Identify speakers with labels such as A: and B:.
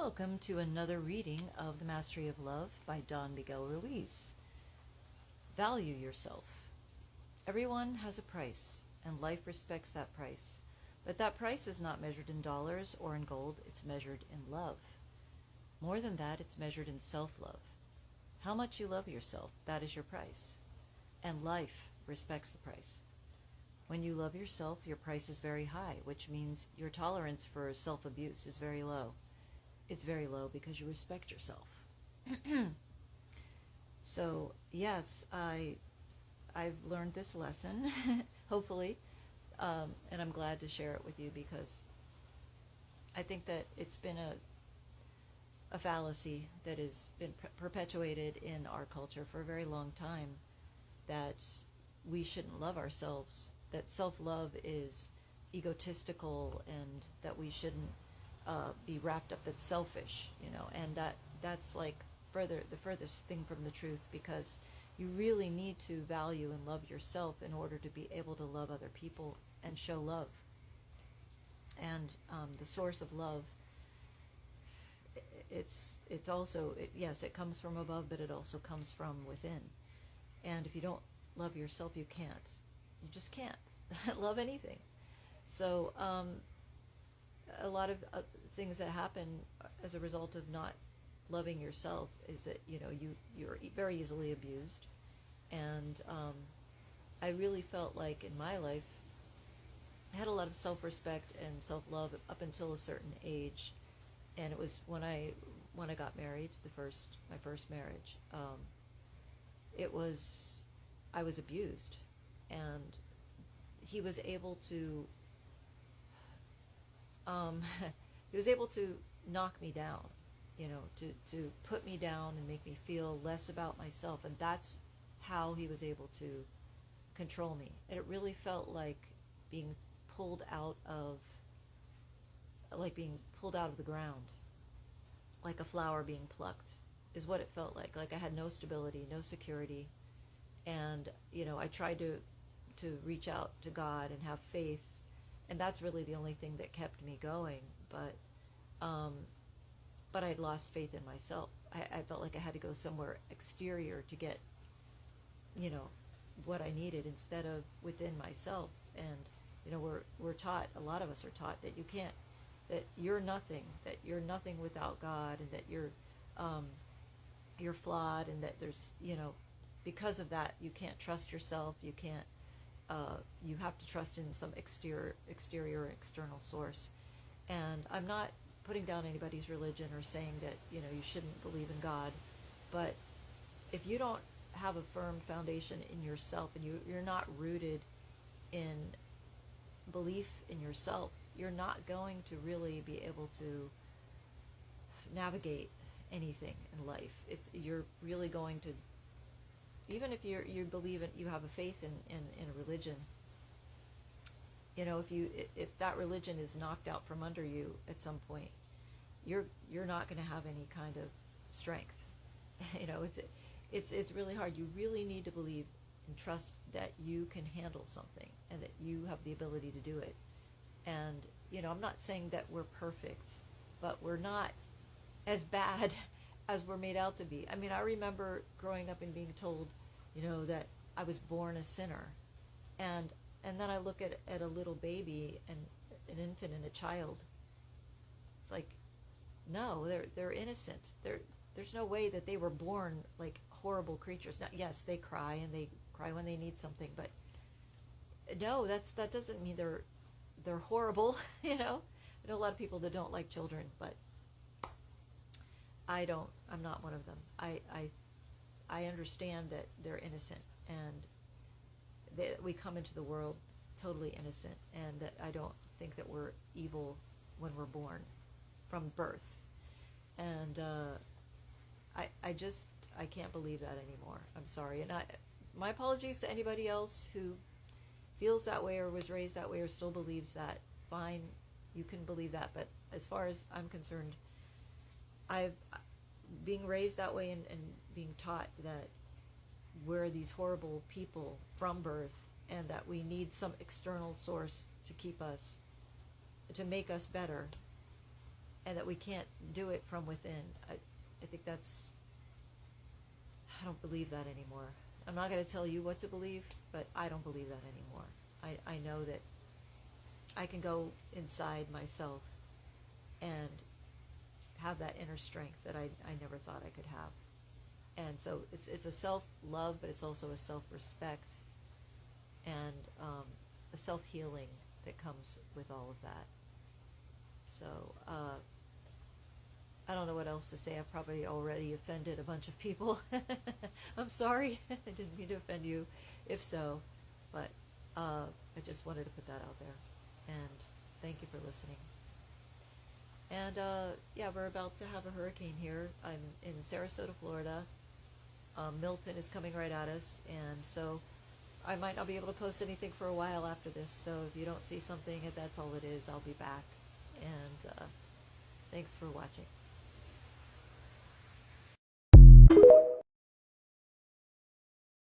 A: Welcome to another reading of The Mastery of Love by Don Miguel Ruiz. Value yourself. Everyone has a price, and life respects that price. But that price is not measured in dollars or in gold, it's measured in love. More than that, it's measured in self-love. How much you love yourself, that is your price. And life respects the price. When you love yourself, your price is very high, which means your tolerance for self-abuse is very low. It's very low because you respect yourself. So, yes, I've learned this lesson, hopefully, and I'm glad to share it with you because I think that it's been a fallacy that has been perpetuated in our culture for a very long time, that we shouldn't love ourselves, that self-love is egotistical, and that we shouldn't be wrapped up, that's selfish, and that's like the furthest thing from the truth, because you really need to value and love yourself in order to be able to love other people and show love. And the source of love, it's also, yes, it comes from above, but it also comes from within. And if you don't love yourself, you just can't love anything. So a lot of things that happen as a result of not loving yourself is that you're very easily abused. And I really felt like in my life I had a lot of self-respect and self-love up until a certain age, and it was when I got married, my first marriage. I was abused, and he was able to knock me down, to put me down and make me feel less about myself. And that's how he was able to control me. And it really felt like being pulled out of the ground, like a flower being plucked, is what it felt like. Like I had no stability, no security. And, I tried to reach out to God and have faith. And that's really the only thing that kept me going. But I'd lost faith in myself. I felt like I had to go somewhere exterior to get, what I needed, instead of within myself. And, we're taught, a lot of us are taught, that that you're nothing without God, and that you're flawed, and that there's, because of that, you can't trust yourself, you can't, you have to trust in some exterior or external source. And I'm not putting down anybody's religion or saying that, you shouldn't believe in God. But if you don't have a firm foundation in yourself, and you're not rooted in belief in yourself, you're not going to really be able to navigate anything in life. You're really going to, even if you believe in, you have a faith in a religion, if that religion is knocked out from under you at some point, you're not going to have any kind of strength. It's really hard. You really need to believe and trust that you can handle something, and that you have the ability to do it. And I'm not saying that we're perfect, but we're not as bad as we're made out to be. I mean, I remember growing up and being told, that I was born a sinner. And then I look at a little baby, and an infant and a child. It's like, no, they're innocent. There's no way that they were born like horrible creatures. Now, yes, they cry, and they cry when they need something, but no, that doesn't mean they're horrible. I know a lot of people that don't like children, but I'm not one of them. I understand that they're innocent, and we come into the world totally innocent, and that I don't think that we're evil when we're born from birth. And I can't believe that anymore. I'm sorry. And my apologies to anybody else who feels that way, or was raised that way, or still believes that. Fine, you can believe that. But as far as I'm concerned, being raised that way, and being taught that we're these horrible people from birth, and that we need some external source to keep us, to make us better, and that we can't do it from within. I think I don't believe that anymore. I'm not going to tell you what to believe, but I don't believe that anymore. I know that I can go inside myself and have that inner strength that I never thought I could have. And so it's a self-love, but it's also a self-respect and a self-healing that comes with all of that. So I don't know what else to say. I've probably already offended a bunch of people. I'm sorry. I didn't mean to offend you, if so. But I just wanted to put that out there. And thank you for listening. And yeah, we're about to have a hurricane here. I'm in Sarasota, Florida. Milton is coming right at us. And so I might not be able to post anything for a while after this. So if you don't see something, if that's all it is, I'll be back. And thanks for watching.